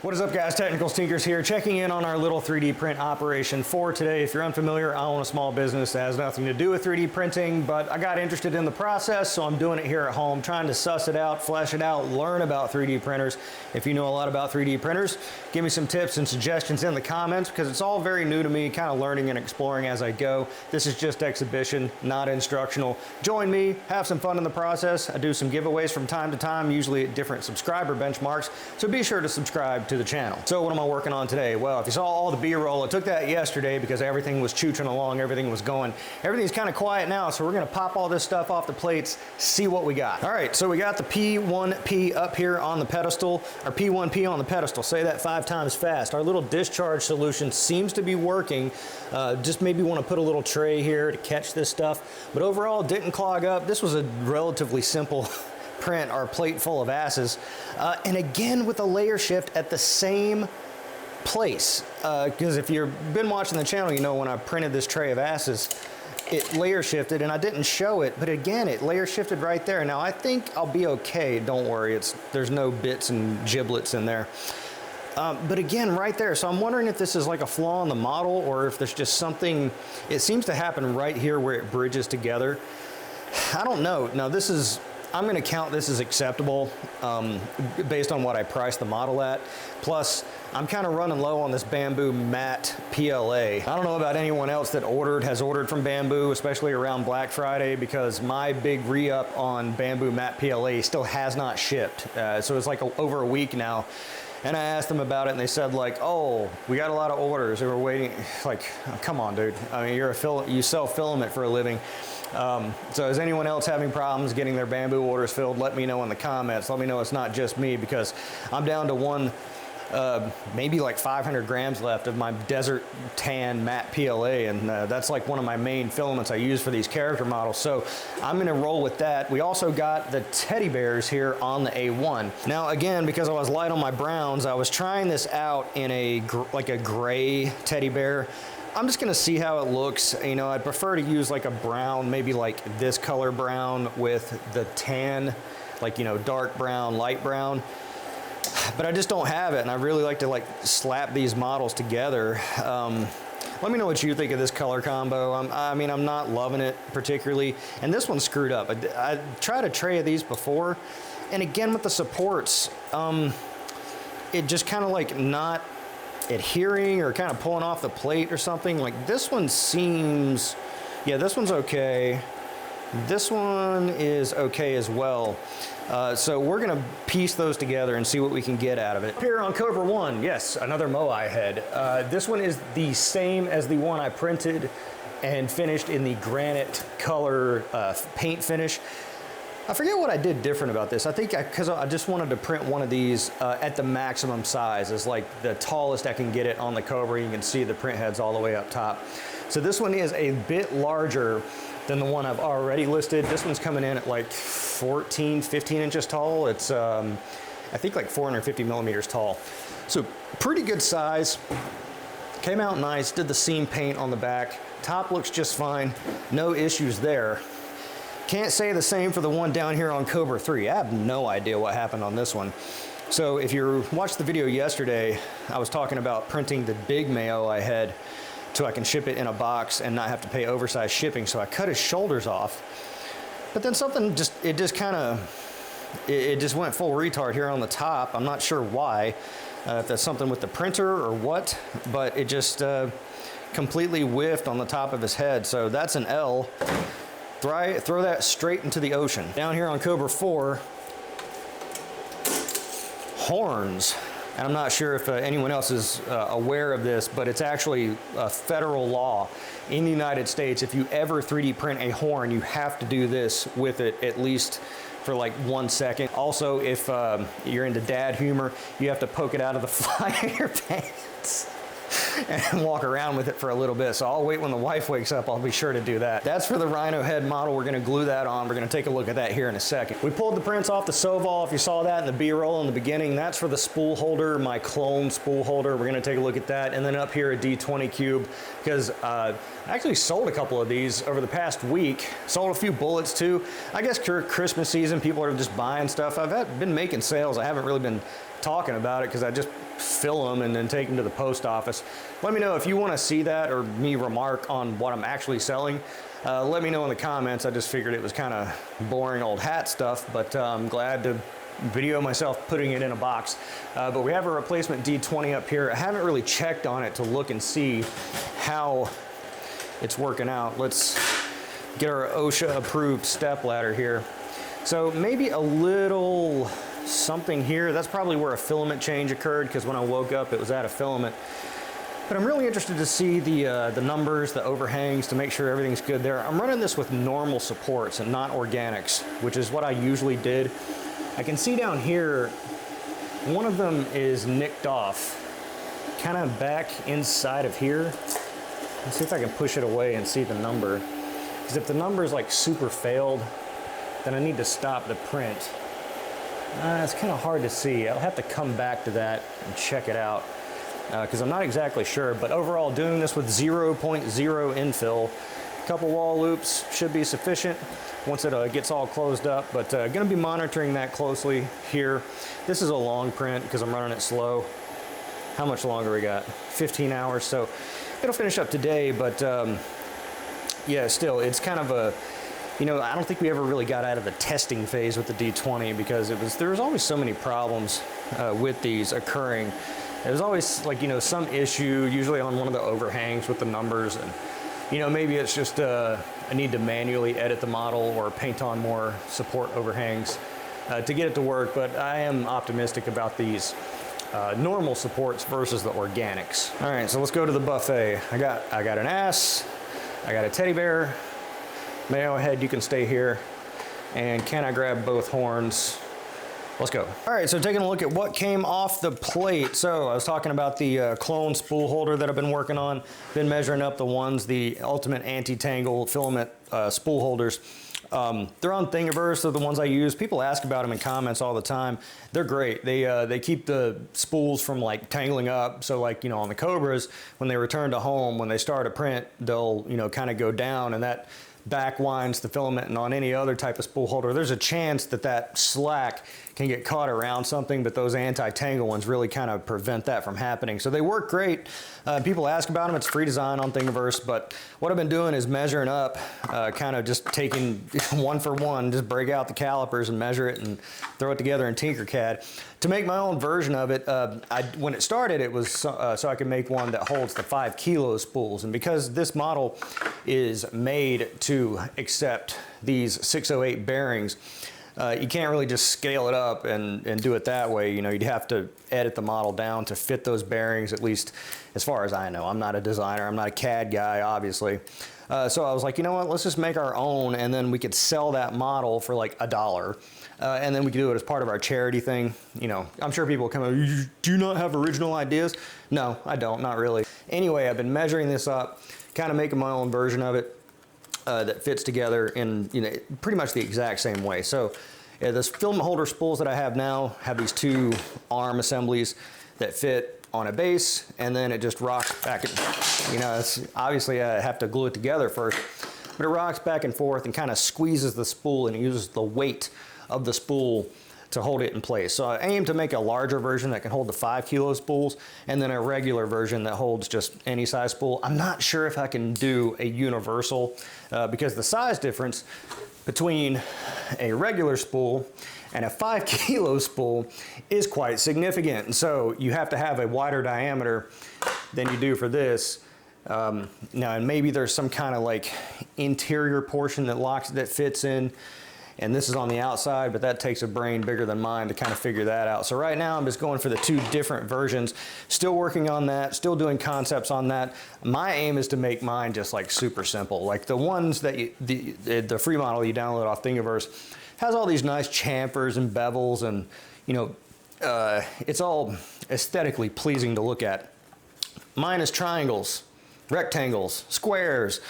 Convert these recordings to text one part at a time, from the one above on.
What is up, guys? Technical Stinkers here, checking in on our little 3D print operation for today. If you're unfamiliar, I own a small business that has nothing to do with 3D printing, but I got interested in the process, so I'm doing it here at home, trying to suss it out, flesh it out, learn about 3D printers. If you know a lot about 3D printers, give me some tips and suggestions in the comments, because it's all very new to me, kind of learning and exploring as I go. This is just exhibition, not instructional. Join me, have some fun in the process. I do some giveaways from time to time, usually at different subscriber benchmarks, so be sure to subscribe to the channel. So what am I working on today? Well, if you saw all the B-roll, I took that yesterday because everything was chooching along, everything was going. Everything's kind of quiet now, so we're gonna pop all this stuff off the plates, see what we got. All right, so we got the P1P up here on the pedestal, or P1P on the pedestal. Say that 5 times fast. Our little discharge solution seems to be working. Just maybe want to put a little tray here to catch this stuff, but overall it didn't clog up. This was a relatively simple print, our plate full of asses, and again with a layer shift at the same place, because if you've been watching the channel, you know when I printed this tray of asses, it layer shifted, and I didn't show it, but again it layer shifted right there. Now I think I'll be okay, don't worry, there's no bits and giblets in there. But again, right there, so I'm wondering if this is like a flaw in the model, or if there's just something, it seems to happen right here where it bridges together. I don't know. Now this is, I'm gonna count this as acceptable based on what I priced the model at. Plus, I'm kind of running low on this Bambu matte PLA. I don't know about anyone else that has ordered from Bambu, especially around Black Friday, because my big re-up on Bambu matte PLA still has not shipped. So it's like over a week now. And I asked them about it, and they said like, oh, we got a lot of orders. They were waiting, like, oh, come on, dude. I mean, you sell filament for a living. So is anyone else having problems getting their Bambu orders filled? Let me know in the comments. Let me know it's not just me, because I'm down to maybe like 500 grams left of my desert tan matte PLA, and that's like one of my main filaments I use for these character models. So I'm gonna roll with that. We also got the teddy bears here on the A1. Now again, because I was light on my browns, I was trying this out in like a gray teddy bear. I'm just gonna see how it looks. You know, I'd prefer to use like a brown, maybe like this color brown with the tan, like, you know, dark brown, light brown. But I just don't have it, and I really like to like slap these models together. Let me know what you think of this color combo. I mean, I'm not loving it particularly, and this one's screwed up. I tried a tray of these before, and again with the supports, it just kind of like not adhering or kind of pulling off the plate or something. Like this one seems, yeah, this one's okay. This one is okay as well. So we're gonna piece those together and see what we can get out of it. Here on Cobra 1, yes, another Moai head. This one is the same as the one I printed and finished in the granite color paint finish. I forget what I did different about this. I think because I just wanted to print one of these at the maximum size, as like the tallest I can get it on the Cobra. You can see the print heads all the way up top. So this one is a bit larger than the one I've already listed. This one's coming in at like 14, 15 inches tall. It's, I think like 450 millimeters tall. So pretty good size. Came out nice, did the seam paint on the back. Top looks just fine, no issues there. Can't say the same for the one down here on Cobra 3. I have no idea what happened on this one. So if you watched the video yesterday, I was talking about printing the big Mayo I had so I can ship it in a box and not have to pay oversized shipping. So I cut his shoulders off, but then something just went full retard here on the top. I'm not sure why, if that's something with the printer or what, but it just completely whiffed on the top of his head. So that's an L. Throw that straight into the ocean. Down here on Cobra 4, horns. And I'm not sure if anyone else is aware of this, but it's actually a federal law in the United States. If you ever 3D print a horn, you have to do this with it at least for like 1 second. Also, if you're into dad humor, you have to poke it out of the fly of your pants and walk around with it for a little bit. So I'll wait when the wife wakes up, I'll be sure to do that. That's for the RHINO head model. We're gonna glue that on. We're gonna take a look at that here in a second. We pulled the prints off the Soval. If you saw that in the B-roll in the beginning, that's for the spool holder, my clone spool holder. We're gonna take a look at that. And then up here a D20 cube, because I actually sold a couple of these over the past week. Sold a few bullets too. I guess Christmas season, people are just buying stuff. Been making sales. I haven't really been talking about it because I just fill them and then take them to the post office. Let me know if you want to see that or me remark on what I'm actually selling. Let me know in the comments. I just figured it was kind of boring old hat stuff, but I'm glad to video myself putting it in a box. But we have a replacement D20 up here. I haven't really checked on it to look and see how it's working out. Let's get our OSHA approved step ladder here. So maybe a little something here. That's probably where a filament change occurred, because when I woke up it was out of filament. But I'm really interested to see the numbers, the overhangs, to make sure everything's good there. I'm running this with normal supports and not organics, which is what I usually did. I can see down here, one of them is nicked off, kind of back inside of here. Let's see if I can push it away and see the number. Because if the number is like super failed, then I need to stop the print. It's kind of hard to see. I'll have to come back to that and check it out, because I'm not exactly sure. But overall, doing this with 0.0 infill, a couple wall loops should be sufficient once it gets all closed up. But going to be monitoring that closely here. This is a long print because I'm running it slow. How much longer we got? 15 hours. So it'll finish up today, but yeah, still, it's kind of a, you know, I don't think we ever really got out of the testing phase with the D20, because there was always so many problems with these occurring. There's always, like, you know, some issue, usually on one of the overhangs with the numbers, and, you know, maybe it's just I need to manually edit the model or paint on more support overhangs to get it to work. But I am optimistic about these normal supports versus the organics. All right, so let's go to the buffet. I got an ass, I got a teddy bear. Mayo head, you can stay here. And can I grab both horns? Let's go. All right, so taking a look at what came off the plate. So I was talking about the clone spool holder that I've been working on. Been measuring up the ones, the ultimate anti-tangle filament spool holders. They're on Thingiverse. They're the ones I use. People ask about them in comments all the time. They're great. They keep the spools from like tangling up. So like, you know, on the Cobras, when they return to home, when they start a print, they'll, you know, kind of go down, and that back winds the filament. And on any other type of spool holder, there's a chance that that slack can get caught around something, but those anti-tangle ones really kind of prevent that from happening. So they work great. People ask about them. It's free design on Thingiverse, but what I've been doing is measuring up, kind of just taking one for one, just break out the calipers and measure it and throw it together in Tinkercad to make my own version of it. When it started, it was so I could make one that holds the 5 kilo spools. And because this model is made to accept these 608 bearings, you can't really just scale it up and do it that way. You know, you'd have to edit the model down to fit those bearings, at least as far as I know. I'm not a designer, I'm not a CAD guy, obviously. So I was like, you know what, let's just make our own, and then we could sell that model for like $1. And then we could do it as part of our charity thing. You know, I'm sure people will come up, do you not have original ideas? No, I don't, not really. Anyway, I've been measuring this up, kind of making my own version of it. That fits together in, you know, pretty much the exact same way. So this filament holder spools that I have now have these 2 arm assemblies that fit on a base, and then it just rocks back and, you know, it's obviously I have to glue it together first, but it rocks back and forth and kind of squeezes the spool, and it uses the weight of the spool to hold it in place. So I aim to make a larger version that can hold the 5 kilo spools, and then a regular version that holds just any size spool. I'm not sure if I can do a universal because the size difference between a regular spool and a 5 kilo spool is quite significant. And so you have to have a wider diameter than you do for this. Now, and maybe there's some kind of like interior portion that fits in, and this is on the outside, but that takes a brain bigger than mine to kind of figure that out. So right now I'm just going for the 2 different versions, still working on that, still doing concepts on that. My aim is to make mine just like super simple. Like the ones that the free model you download off Thingiverse has all these nice chamfers and bevels, and, you know, it's all aesthetically pleasing to look at. Mine is triangles, rectangles, squares,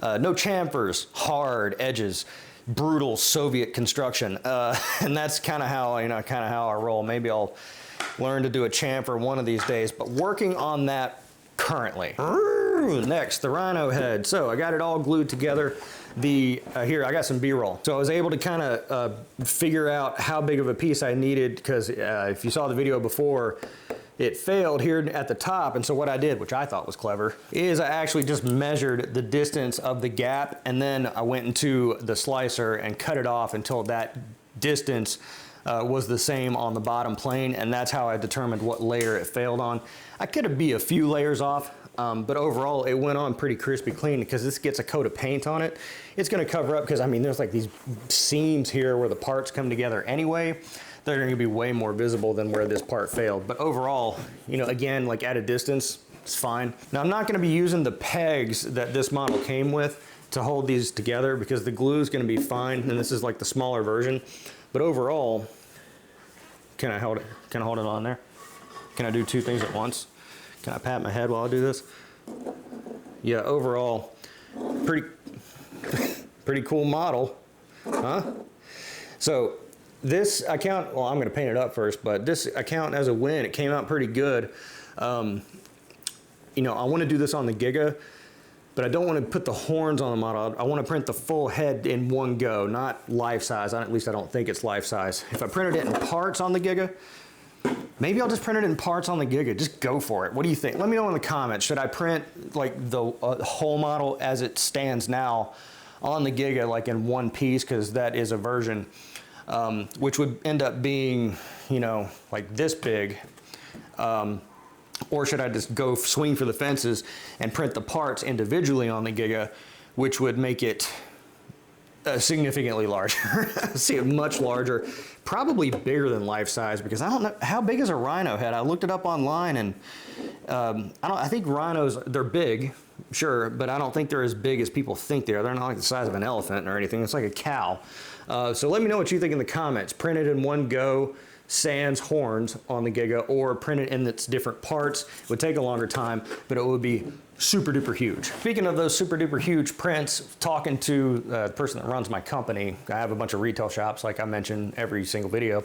no chamfers, hard edges, brutal Soviet construction, and that's kind of how, you know, how I roll. Maybe I'll learn to do a chamfer one of these days, but working on that currently. Next, the RHINO head. So I got it all glued together. Here, I got some B-roll. So I was able to kind of figure out how big of a piece I needed, because if you saw the video before, it failed here at the top. And so what I did, which I thought was clever, is I actually just measured the distance of the gap, and then I went into the slicer and cut it off until that distance was the same on the bottom plane, and that's how I determined what layer it failed on. I could be a few layers off, but overall it went on pretty crispy clean, because this gets a coat of paint on it. It's gonna cover up, because I mean, there's like these seams here where the parts come together anyway. They're gonna be way more visible than where this part failed. But overall, you know, again, like at a distance, it's fine. Now I'm not gonna be using the pegs that this model came with to hold these together, because the glue is gonna be fine, and this is like the smaller version. But overall, can I hold it on there? Can I do two things at once? Can I pat my head while I do this? Yeah, overall, pretty cool model, huh? So this I count, well, I'm gonna paint it up first, but this I count as a win. It came out pretty good. You know, I wanna do this on the Giga, but I don't want to put the horns on the model. I want to print the full head in one go, not life size. At least I don't think it's life size. If I printed it in parts on the Giga, maybe I'll just print it in parts on the Giga. Just go for it. What do you think? Let me know in the comments. Should I print like the whole model as it stands now on the Giga, like in one piece, because that is a version, which would end up being, you know, like this big. Or should I just go swing for the fences and print the parts individually on the Giga, which would make it significantly larger. See it much larger, probably bigger than life size, because I don't know, how big is a RHINO head? I looked it up online, and I think RHINOs, they're big, sure, but I don't think they're as big as people think they are. They're not like the size of an elephant or anything. It's like a cow. So let me know what you think in the comments. Print it in one go, sans horns on the Giga, or print it in its different parts. It would take a longer time, but it would be super duper huge. Speaking of those super duper huge prints, talking to the person that runs my company, I have a bunch of retail shops, like I mentioned every single video.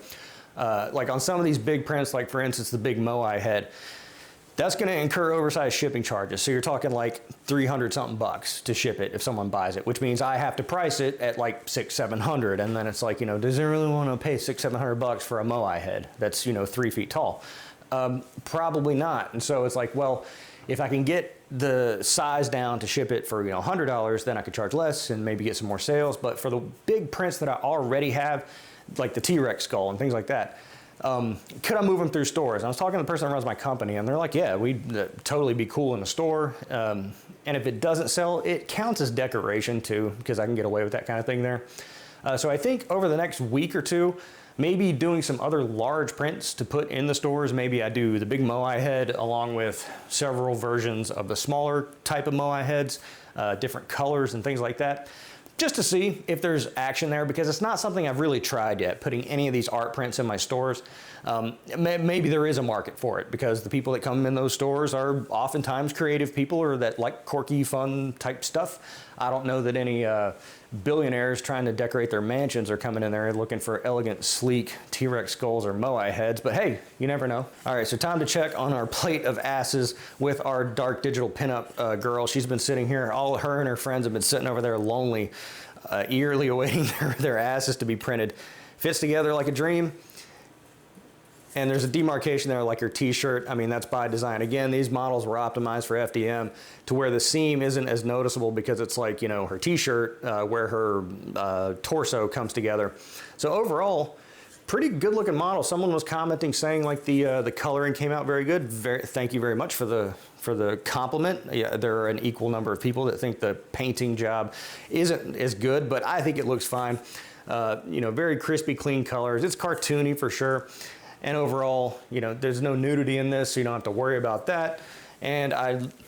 Like on some of these big prints, like for instance, the big Moai head, that's gonna incur oversized shipping charges. So you're talking like 300 something bucks to ship it if someone buys it, which means I have to price it at like 600-700. And then it's like, you know, does it really wanna pay 600-700 bucks for a Moai head that's, you know, 3 feet tall? Probably not. And so it's like, well, if I can get the size down to ship it for, you know, $100, then I could charge less and maybe get some more sales. But for the big prints that I already have, like the T-Rex skull and things like that, could I move them through stores? I was talking to the person that runs my company, and they're like, yeah, we'd totally be cool in the store. And if it doesn't sell, it counts as decoration too, because I can get away with that kind of thing there. So I think over the next week or two, maybe doing some other large prints to put in the stores. Maybe I do the big Moai head along with several versions of the smaller type of Moai heads, different colors and things like that, just to see if there's action there, because it's not something I've really tried yet, putting any of these art prints in my stores. Maybe there is a market for it, because the people that come in those stores are oftentimes creative people or that like quirky, fun type stuff. I don't know that any billionaires trying to decorate their mansions are coming in there looking for elegant, sleek T-Rex skulls or Moai heads, but hey, you never know. All right, so time to check on our plate of asses with our dark digital pinup girl. She's been sitting here, all her and her friends have been sitting over there lonely, eagerly awaiting their asses to be printed. Fits together like a dream. And there's a demarcation there like your t-shirt. I mean, that's by design. Again, these models were optimized for FDM to where the seam isn't as noticeable, because it's like, you know, her t-shirt where her torso comes together. So overall, pretty good looking model. Someone was commenting saying like the coloring came out very good. Thank you very much for the compliment. Yeah, there are an equal number of people that think the painting job isn't as good, but I think it looks fine. You know, very crispy, clean colors. It's cartoony for sure. And overall, you know, there's no nudity in this, so you don't have to worry about that. And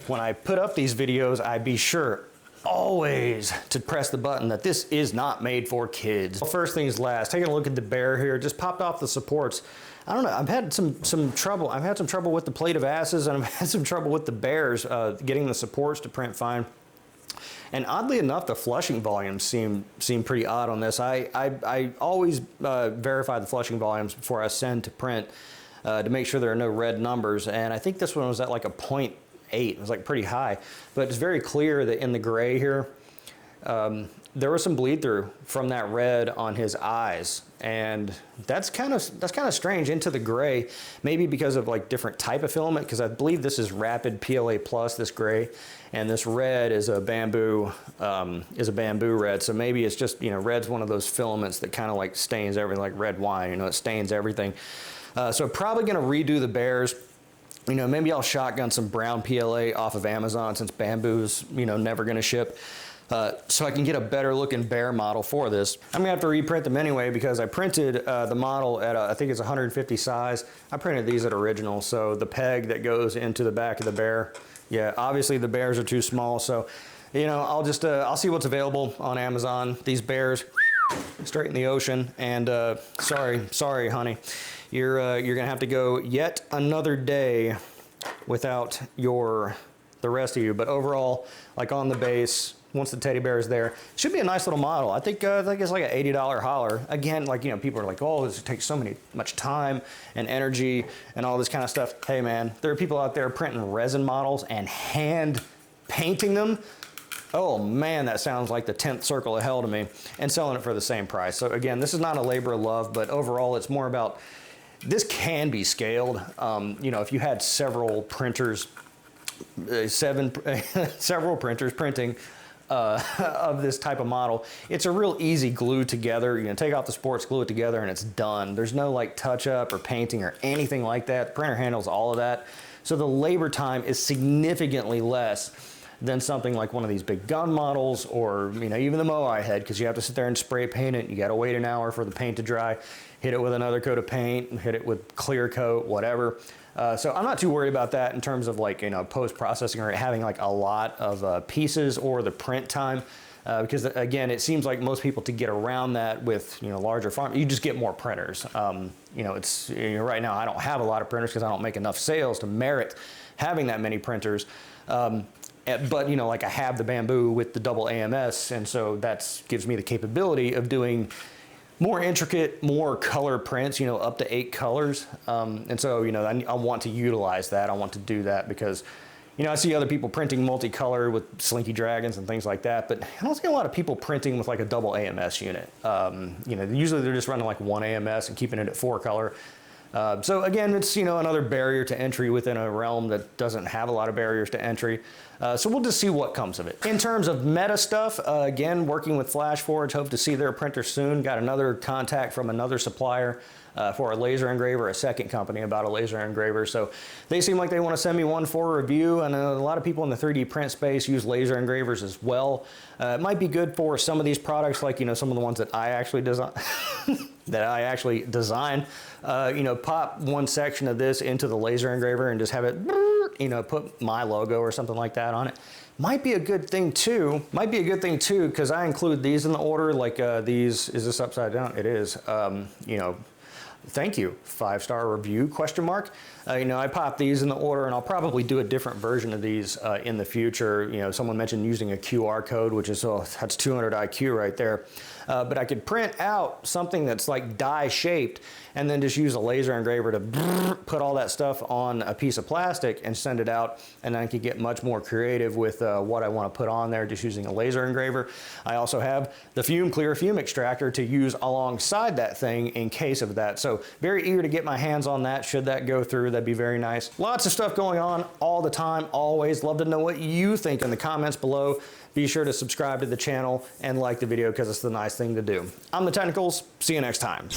when I put up these videos, I be sure always to press the button that this is not made for kids. Well, first things last, taking a look at the bear here, just popped off the supports. I don't know, I've had some trouble. I've had some trouble with the plate of asses, and I've had some trouble with the bears getting the supports to print fine. And oddly enough, the flushing volumes seem pretty odd on this. I always verify the flushing volumes before I send to print to make sure there are no red numbers. And I think this one was at like a 0.8 8. It was like pretty high, but it's very clear that in the gray here, there was some bleed through from that red on his eyes, and that's kind of strange into the gray, maybe because of like different type of filament, because I believe this is Rapid PLA Plus, this gray, and this red is a Bambu red. So maybe it's just, you know, red's one of those filaments that kind of like stains everything, like red wine, you know, it stains everything. So probably gonna redo the bears. You know, maybe I'll shotgun some brown PLA off of Amazon, since Bambu's, you know, never gonna ship. So I can get a better looking bear model for this. I'm gonna have to reprint them anyway, because I printed the model at I think it's 150 size. I printed these at original, so the peg that goes into the back of the bear, yeah, obviously the bears are too small. So, you know, I'll just I'll see what's available on Amazon. These bears straight in the ocean, and sorry, honey, you're gonna have to go yet another day without the rest of you. But overall, like on the base, once the teddy bear is there, it should be a nice little model. I think it's like an $80 hauler. Again, like, you know, people are like, oh, this takes so much time and energy and all this kind of stuff. Hey man, there are people out there printing resin models and hand painting them. Oh man, that sounds like the 10th circle of hell to me, and selling it for the same price. So again, this is not a labor of love, but overall it's more about, this can be scaled. You know, if you had several printers, several printers printing of this type of model, it's a real easy glue together. You know, take off the sports, glue it together, and it's done. There's no like touch up or painting or anything like that. The printer handles all of that. So the labor time is significantly less than something like one of these big gun models, or, you know, even the Moai head, because you have to sit there and spray paint it. You got to wait an hour for the paint to dry, hit it with another coat of paint, hit it with clear coat, whatever. So I'm not too worried about that in terms of like, you know, post-processing or having like a lot of pieces or the print time. Because again, it seems like most people, to get around that with, you know, larger farm, you just get more printers. You know, it's, you know, right now I don't have a lot of printers because I don't make enough sales to merit having that many printers. But, you know, like I have the Bambu with the double AMS, and so that gives me the capability of doing more intricate, more color prints, you know, up to 8 colors. And so, you know, I want to utilize that. I want to do that because, you know, I see other people printing multicolor with Slinky Dragons and things like that, but I don't see a lot of people printing with like a double AMS unit. You know, usually they're just running like 1 AMS and keeping it at 4 color. So again, it's, you know, another barrier to entry within a realm that doesn't have a lot of barriers to entry. So we'll just see what comes of it. In terms of meta stuff, again, working with FlashForge, hope to see their printer soon. Got another contact from another supplier for a laser engraver, a second company about a laser engraver. So they seem like they want to send me one for review. And a lot of people in the 3D print space use laser engravers as well. It might be good for some of these products, like, you know, some of the ones that I actually design. You know, pop one section of this into the laser engraver and just have it, you know, put my logo or something like that on it. Might be a good thing too. Might be a good thing too, because I include these in the order. Like these, is this upside down? It is. You know, thank you, 5-star review, question mark. You know, I pop these in the order, and I'll probably do a different version of these in the future. You know, someone mentioned using a QR code, which is, oh, that's 200 IQ right there. But I could print out something that's like die shaped, and then just use a laser engraver to put all that stuff on a piece of plastic and send it out. And then I could get much more creative with what I want to put on there, just using a laser engraver. I also have the clear fume extractor to use alongside that thing in case of that. So very eager to get my hands on that. Should that go through, that'd be very nice. Lots of stuff going on all the time, always. Love to know what you think in the comments below. Be sure to subscribe to the channel and like the video, because it's the nice thing to do. I'm The Technicals. See you next time.